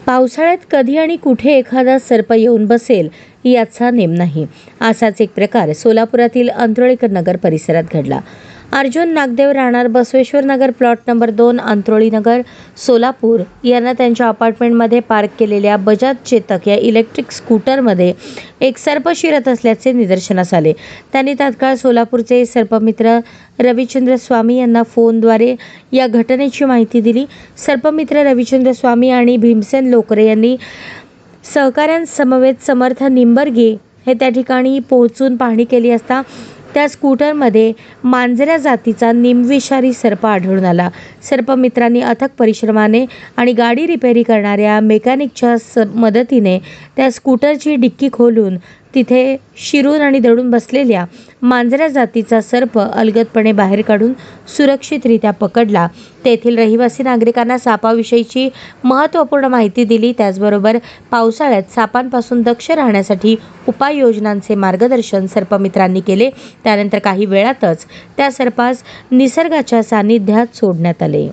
पावसाळ्यात कधी आणि कुठे एखादा सर्प येऊन बसेल याचा नेम नाही. असाच एक प्रकार सोलापुरातील अंत्रोळीकर नगर परिसरात घडला. अर्जुन नागदेव राहणार बसवेश्वर नगर प्लॉट नंबर 2 अंत्रोळी नगर सोलापूर यांना त्यांच्या अपार्टमेंटमध्ये पार्क केलेल्या बजाज चेतक या इलेक्ट्रिक स्कूटरमध्ये एक सर्प शिरत असल्याचे निदर्शनास आले. त्यांनी तात्काळ सोलापूरचे सर्पमित्र रविचंद्र स्वामी यांना फोनद्वारे या घटनेची माहिती दिली. सर्पमित्र रविचंद्र स्वामी आणि भीमसेन लोकरे यांनी सहकाऱ्यांसमवेत समर्थ निंबर्गे हे त्या ठिकाणी पोहोचून पाहणी केली असता त्या स्कूटरमध्ये मांजऱ्या जातीचा निमविषारी सर्प आढळून आला. सर्पमित्रांनी अथक परिश्रमाने आणि गाडी रिपेरी करणाऱ्या मेकॅनिकच्या मदतीने त्या स्कूटरची डिक्की खोलून तिथे शिरून आणि दडून बसलेल्या मांजऱ्या जातीचा सर्प अलगदपणे बाहेर काढून सुरक्षितरित्या पकडला. तेथील रहिवासी नागरिकांना सापाविषयीची महत्त्वपूर्ण माहिती दिली. त्याचबरोबर पावसाळ्यात सापांपासून दक्ष राहण्यासाठी उपाययोजनांचे मार्गदर्शन सर्पमित्रांनी केले. त्यानंतर काही वेळातच त्या सर्पास निसर्गाच्या सानिध्यात सोडण्यात आले.